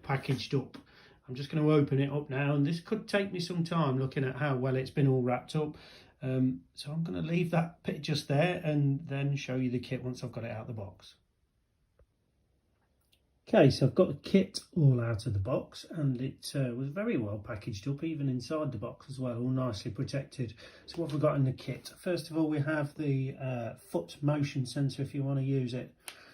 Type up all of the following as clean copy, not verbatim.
packaged up. I'm just going to open it up now, and this could take me some time looking at how well it's been all wrapped up. So I'm going to leave that bit just there and then show you the kit once I've got it out of the box. Okay, so I've got the kit all out of the box, and it was very well packaged up, even inside the box as well, all nicely protected. So what have we got in the kit? First of all, we have the foot motion sensor if you want to use it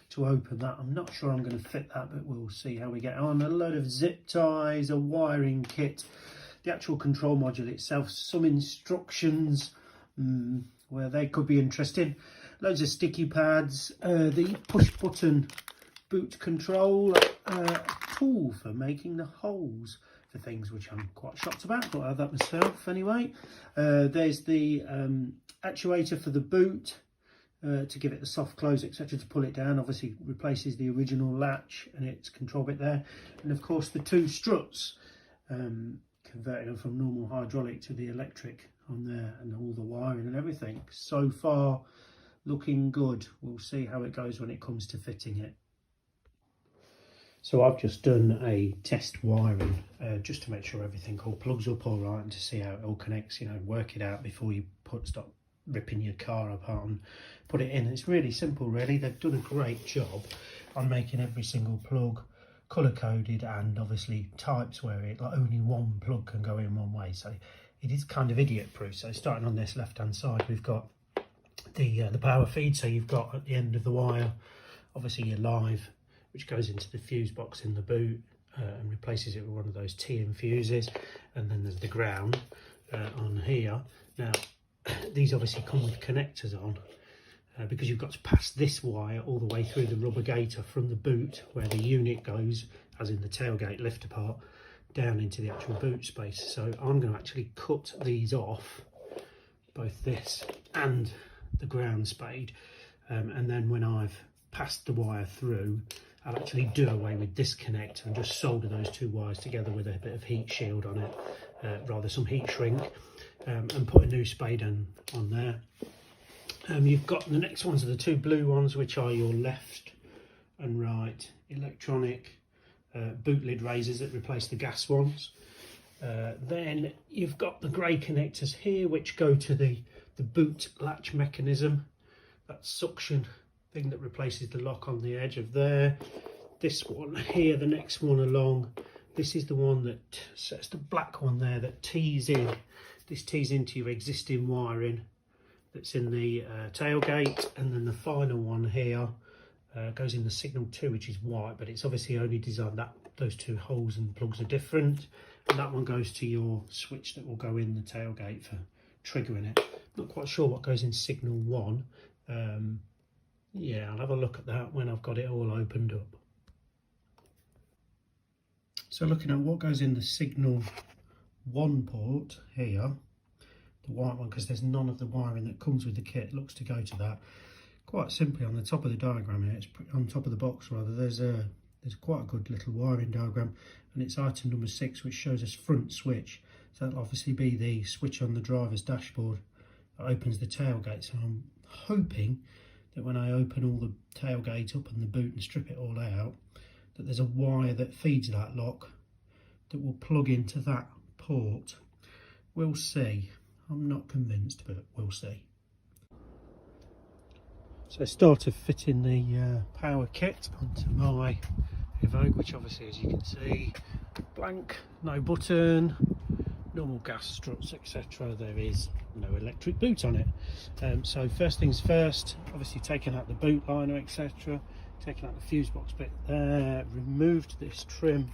to open that. I'm not sure I'm going to fit that, but we'll see how we get on. A load of zip ties, a wiring kit, the actual control module itself, some instructions where they could be interesting, loads of sticky pads, the push button boot control, tool for making the holes for things, which I'm quite shocked about, but I have that myself anyway. There's the actuator for the boot to give it the soft close, etc., to pull it down. Obviously replaces the original latch and its control bit there, and of course the two struts, converting them from normal hydraulic to the electric on there, and all the wiring and everything. So far looking good. We'll see how it goes when it comes to fitting it. So I've just done a test wiring just to make sure everything all plugs up all right, and to see how it all connects, you know, work it out before you stop ripping your car apart and put it in. It's really simple really. They've done a great job on making every single plug colour coded, and obviously types where it like only one plug can go in one way, so it is kind of idiot proof. So starting on this left hand side, we've got the power feed. So you've got at the end of the wire obviously your live, which goes into the fuse box in the boot and replaces it with one of those TM fuses, and then there's the ground on here. Now these obviously come with connectors on, because you've got to pass this wire all the way through the rubber gaiter from the boot where the unit goes, as in the tailgate lifter part, down into the actual boot space. So I'm going to actually cut these off, both this and the ground spade, and then when I've passed the wire through, I'll actually do away with this connector and just solder those two wires together with a bit of heat shield on it, rather some heat shrink, and put a new spade on there. You've got the next ones are the two blue ones, which are your left and right electronic boot lid raisers that replace the gas ones. Then you've got the grey connectors here, which go to the boot latch mechanism, that suction thing that replaces the lock on the edge of there. This one here, the next one along, this is the one that, so it's the black one there that tees in. This tees into your existing wiring that's in the tailgate, and then the final one here goes in the signal 2, which is white, but it's obviously only designed that those two holes and plugs are different, and that one goes to your switch that will go in the tailgate for triggering it. Not quite sure what goes in signal 1. Yeah, I'll have a look at that when I've got it all opened up. So looking at what goes in the signal 1 port here, the white one, because there's none of the wiring that comes with the kit, looks to go to that. Quite simply on the top of the diagram here, it's on top of the box rather, there's quite a good little wiring diagram, and it's item number 6, which shows us front switch. So that'll obviously be the switch on the driver's dashboard that opens the tailgate. So I'm hoping that when I open all the tailgate up and the boot and strip it all out, that there's a wire that feeds that lock that will plug into that port. We'll see. I'm not convinced, but we'll see. So I started fitting the power kit onto my Evoque, which obviously, as you can see, blank, no button, normal gas struts, etc. There is no electric boot on it. So first things first, obviously taking out the boot liner, etc. Taking out the fuse box bit there, removed this trim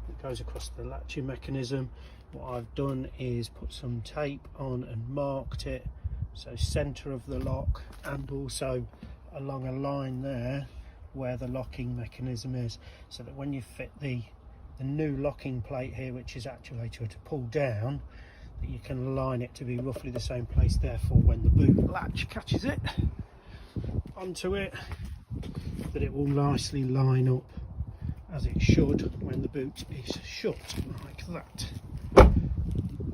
that goes across the latching mechanism. What I've done is put some tape on and marked it, so centre of the lock, and also along a line there where the locking mechanism is, so that when you fit the new locking plate here, which is actuator to pull down, that you can align it to be roughly the same place. Therefore, when the boot latch catches it onto it, that it will nicely line up as it should when the boot is shut, like that.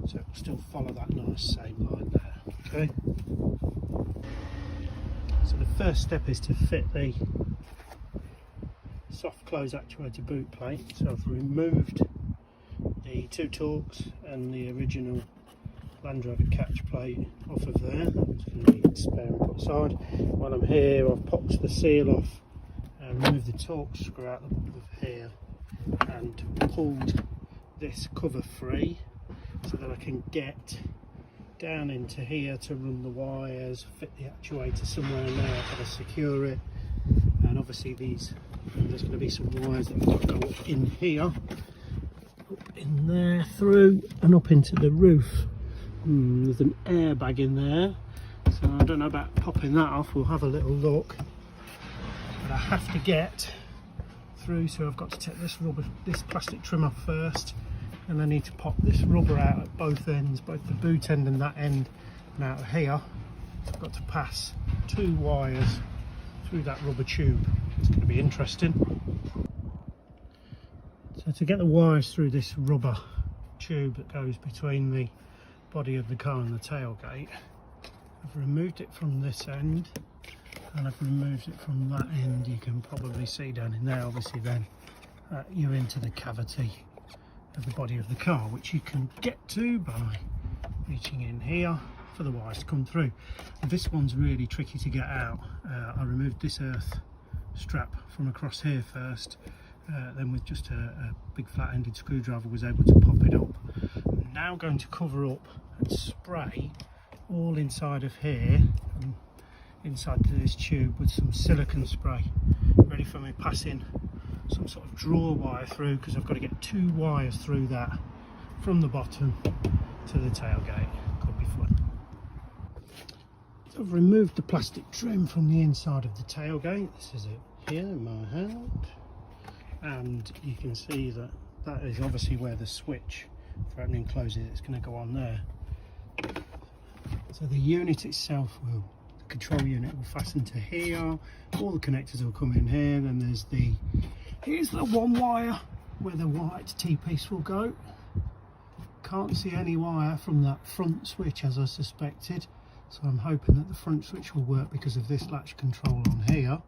So it will still follow that nice same line there. Okay. So the first step is to fit the soft close actuator boot plate. So I've removed the 2 Torx and the original Land Rover catch plate off of there. That's going to be spare and put aside. While I'm here, I've popped the seal off and removed the Torx screw out of here and pulled this cover free so that I can get down into here to run the wires, fit the actuator somewhere in there. I've got to secure it, and obviously there's going to be some wires that I've got to go up in here, up in there, through and up into the roof. There's an airbag in there, so I don't know about popping that off. We'll have a little look, but I have to get through, so I've got to take this plastic trim off first, and I need to pop this rubber out at both ends, both the boot end and that end. And out of here I've got to pass 2 wires through that rubber tube. It's going to be interesting. So to get the wires through this rubber tube that goes between the body of the car and the tailgate, I've removed it from this end and I've removed it from that end. You can probably see down in there, obviously then you're into the cavity of the body of the car, which you can get to by reaching in here for the wires to come through. And this one's really tricky to get out. I removed this earth strap from across here first, then with just a big flat-ended screwdriver was able to pop it up. I'm now going to cover up and spray all inside of here, inside this tube, with some silicone spray, ready for me passing some sort of draw wire through, because I've got to get 2 wires through that from the bottom to the tailgate. Could be fun. So I've removed the plastic trim from the inside of the tailgate. This is it here in my hand, and you can see that that is obviously where the switch for opening and closing it's going to go on there. So the unit itself will, the control unit will fasten to here, all the connectors will come in here, then here's the 1 wire where the white T-piece will go. Can't see any wire from that front switch as I suspected, so I'm hoping that the front switch will work because of this latch control on here.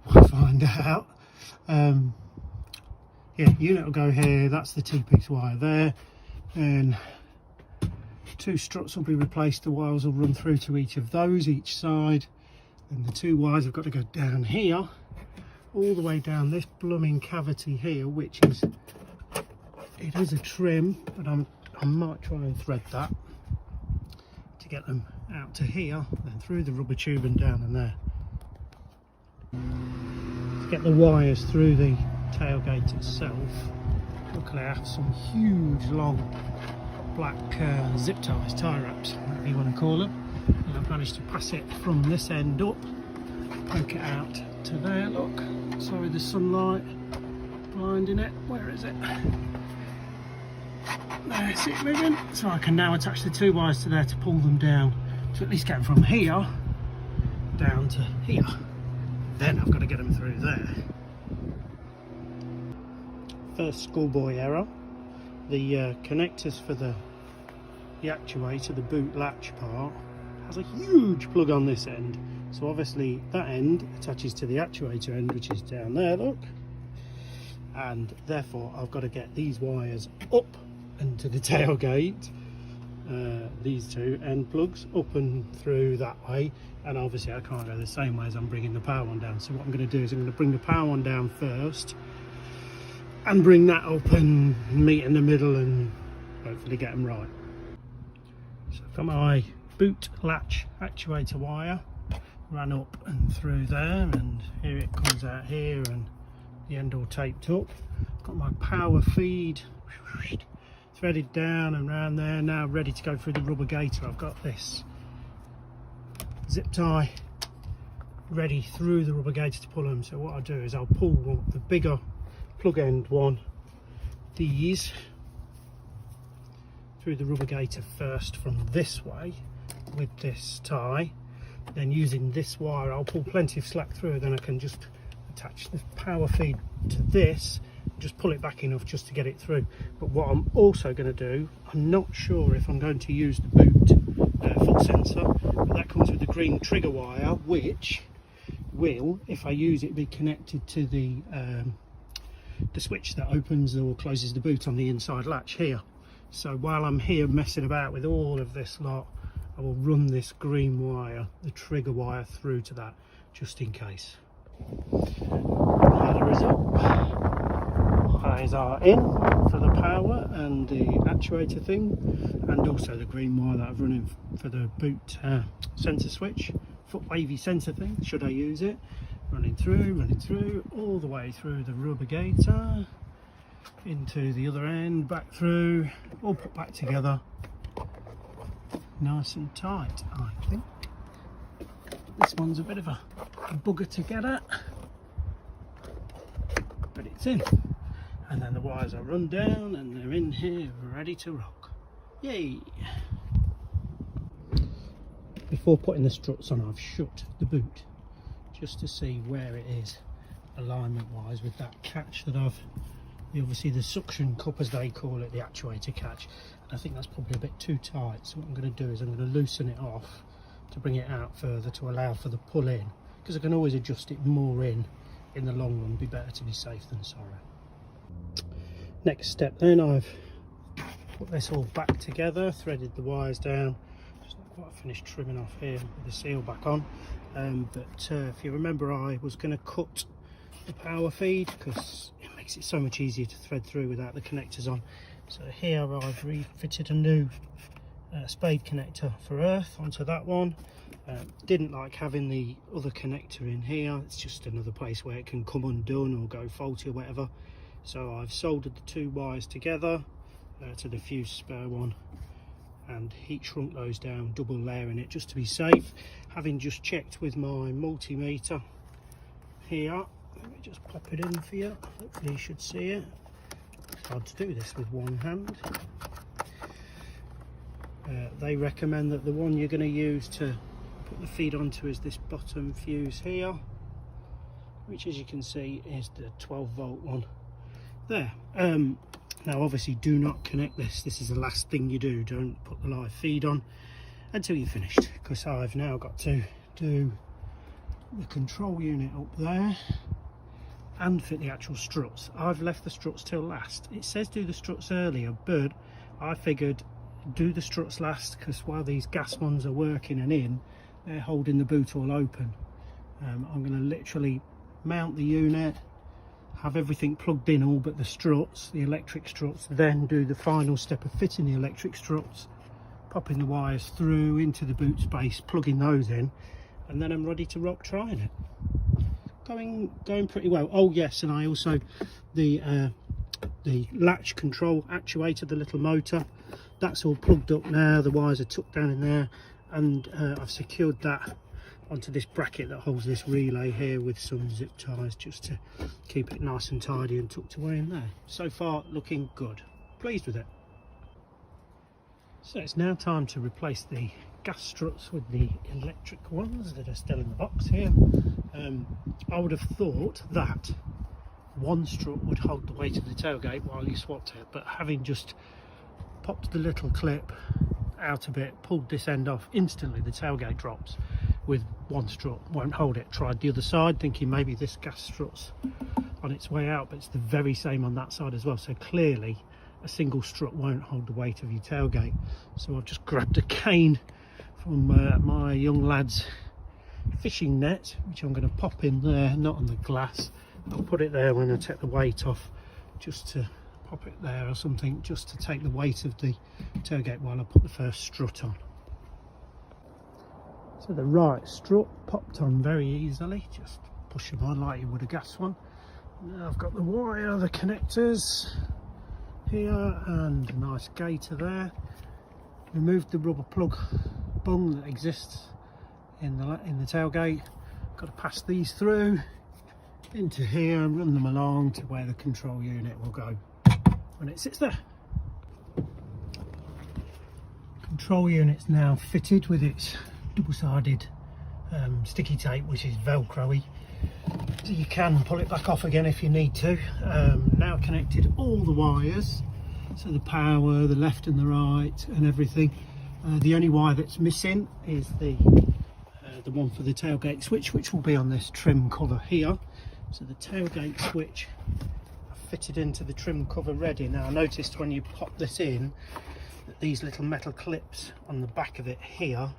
We'll find out. Yeah, unit will go here, that's the T-piece wire there, and 2 struts will be replaced. The wires will run through to each of those, each side, and the 2 wires have got to go down here, all the way down this blooming cavity here, which is, it is a trim, but I might try and thread that to get them out to here, then through the rubber tube and down in there. To get the wires through the tailgate itself, luckily I have some huge long black zip ties, tie wraps, whatever you want to call them, and I've managed to pass it from this end up, poke it out to there. Look, sorry the sunlight blinding it. Where is it? There's it moving. So I can now attach the 2 wires to there to pull them down, to at least get them from here down to here. Then I've got to get them through there. First schoolboy error. The connectors for the actuator, the boot latch part, has a huge plug on this end. So obviously that end attaches to the actuator end, which is down there, look. And therefore I've got to get these wires up into the tailgate, these 2 end plugs up and through that way. And obviously I can't go the same way as I'm bringing the power one down. So what I'm going to do is I'm going to bring the power one down first and bring that up and meet in the middle and hopefully get them right. So I've got my boot latch actuator wire, ran up and through there, and here it comes out here and the end all taped up. Got my power feed threaded down and round there, now ready to go through the rubber gaiter. I've got this zip tie ready through the rubber gaiter to pull them. So what I'll do is I'll pull the bigger plug end one, these, through the rubber gaiter first from this way with this tie, then using this wire I'll pull plenty of slack through, then I can just attach the power feed to this, just pull it back enough just to get it through. But what I'm also going to do, I'm not sure if I'm going to use the boot foot sensor, but that comes with the green trigger wire, which will, if I use it, be connected to the switch that opens or closes the boot on the inside latch here. So while I'm here messing about with all of this lot, I will run this green wire, the trigger wire, through to that, just in case. Ladder is up, eyes are in for the power and the actuator thing, and also the green wire that I've run in for the boot sensor switch, foot wavy sensor thing, should I use it. Running through, all the way through the rubber gator, into the other end, back through, all put back together, nice and tight. I think this one's a bit of a bugger to get at, but it's in. And then the wires are run down and they're in here, ready to rock. Yay! Before putting the struts on, I've shut the boot just to see where it is alignment wise with that catch that obviously the suction cup, as they call it, the actuator catch. And I think that's probably a bit too tight, so what I'm going to do is I'm going to loosen it off to bring it out further to allow for the pull in, because I can always adjust it more in the long run. Be better to be safe than sorry. Next step then, I've put this all back together, threaded the wires down, just not quite finished trimming off here with the seal back on. But if you remember, I was going to cut the power feed because it makes it so much easier to thread through without the connectors on. So here I've refitted a new spade connector for earth onto that one. Didn't like having the other connector in here, it's just another place where it can come undone or go faulty or whatever. So I've soldered the two wires together to the fuse spare one and heat shrunk those down, double layering it just to be safe. Having just checked with my multimeter here, let me just pop it in for you, hopefully you should see it. It's hard to do this with one hand. They recommend that the one you're going to use to put the feed onto is this bottom fuse here, which as you can see is the 12 volt one there. Now obviously do not connect this is the last thing you do. Don't put the live feed on until you're finished, because I've now got to do the control unit up there and fit the actual struts. I've left the struts till last. It says do the struts earlier, but I figured do the struts last, because while these gas ones are working and in, they're holding the boot all open. I'm going to literally mount the unit, have everything plugged in, all but the struts, the electric struts, then do the final step of fitting the electric struts, popping the wires through into the boot space, plugging those in, and then I'm ready to rock trying it. Going pretty well. Oh yes, and I also the latch control actuator, the little motor, that's all plugged up now. The wires are tucked down in there, and I've secured that onto this bracket that holds this relay here with some zip ties just to keep it nice and tidy and tucked away in there. So far looking good, pleased with it. So it's now time to replace the gas struts with the electric ones that are still in the box here. I would have thought that one strut would hold the weight of the tailgate while you swapped it, but having just popped the little clip out a bit, pulled this end off, instantly the tailgate drops with one strut, won't hold it. Tried the other side thinking maybe this gas strut's on its way out, but it's the very same on that side as well, so clearly a single strut won't hold the weight of your tailgate. So I've just grabbed a cane from my young lad's fishing net, which I'm going to pop in there, not on the glass. I'll put it there when I take the weight off, just to pop it there or something, just to take the weight of the tailgate while I put the first strut on. So the right strut popped on very easily, just push them on like you would a gas one. Now I've got the wire, the connectors here, and a nice gaiter there. Removed the rubber plug bung that exists in the tailgate. Got to pass these through into here and run them along to where the control unit will go when it sits there. Control unit's now fitted with its double-sided sticky tape, which is velcro-y, so you can pull it back off again if you need to. Now connected all the wires, so the power, the left and the right and everything. The only wire that's missing is the the one for the tailgate switch, which will be on this trim cover here. So the tailgate switch fitted into the trim cover ready. Now I noticed when you pop this in that these little metal clips on the back of it here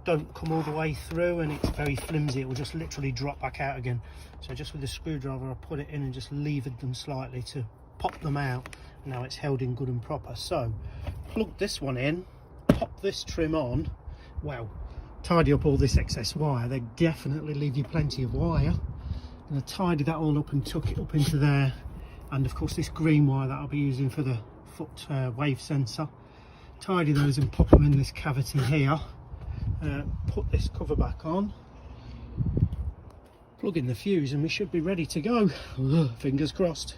don't come all the way through, and it's very flimsy. It will just literally drop back out again. So just with the screwdriver I put it in and just levered them slightly to pop them out. Now it's held in good and proper. So plug this one in, pop this trim on. Wow, tidy up all this excess wire. They definitely leave you plenty of wire. And I tidied that all up and tuck it up into there. And of course this green wire that I'll be using for the foot wave sensor. Tidy those and pop them in this cavity here. Put this cover back on, plug in the fuse, and we should be ready to go. Fingers crossed.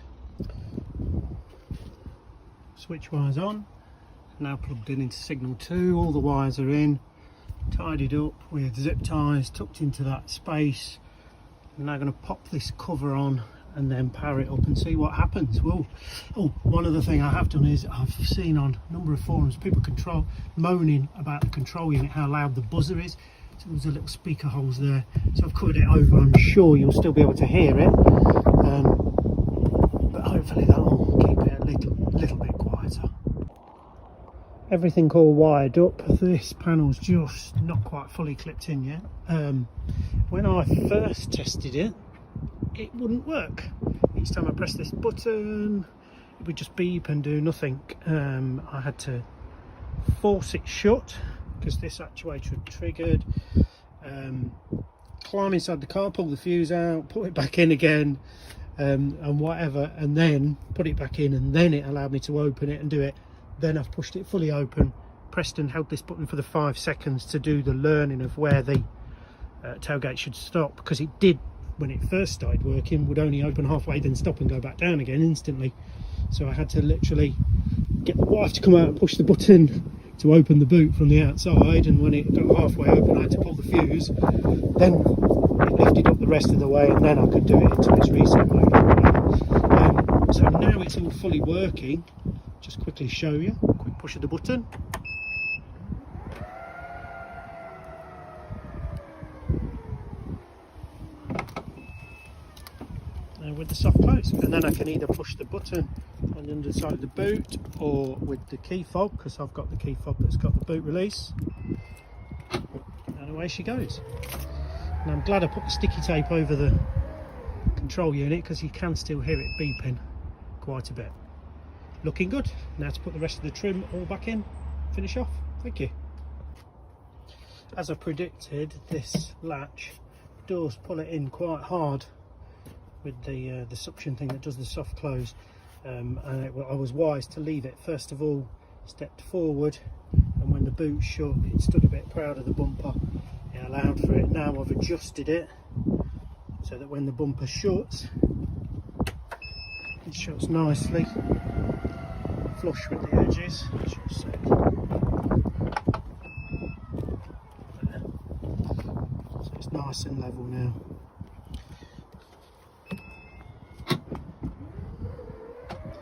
Switch wires on, now plugged in into signal 2. All the wires are in, tidied up with zip ties, tucked into that space. I'm now going to pop this cover on and then power it up and see what happens. Whoa. Oh, one other thing I have done is I've seen on a number of forums people moaning about the control unit, how loud the buzzer is. So there's a little speaker holes there, so I've covered it over. I'm sure you'll still be able to hear it, but hopefully that will keep it a little bit quieter. Everything all wired up. This panel's just not quite fully clipped in yet. When I first tested it, it wouldn't work. Each time I press this button, it would just beep and do nothing. I had to force it shut because this actuator had triggered. Climb inside the car, pull the fuse out, put it back in again, and whatever, and then put it back in, and then it allowed me to open it and do it. Then I've pushed it fully open, pressed and held this button for the 5 seconds to do the learning of where the tailgate should stop, because it did, when it first started working, would only open halfway then stop and go back down again instantly. So I had to literally get the wife to come out and push the button to open the boot from the outside, and when it got halfway open I had to pull the fuse, then it lifted up the rest of the way, and then I could do it into its reset mode. So now it's all fully working. Just quickly show you, quick push of the button. With the soft close, and then I can either push the button on the underside of the boot or with the key fob, because I've got the key fob that's got the boot release, and away she goes. And I'm glad I put the sticky tape over the control unit, because you can still hear it beeping quite a bit. Looking good. Now to put the rest of the trim all back in, finish off. Thank you. As I predicted, this latch does pull it in quite hard with the suction thing that does the soft close, and I was wise to leave it. First of all, stepped forward, and when the boot shut, it stood a bit proud of the bumper. It allowed for it. Now I've adjusted it so that when the bumper shuts, it shuts nicely, flush with the edges. So it's nice and level now.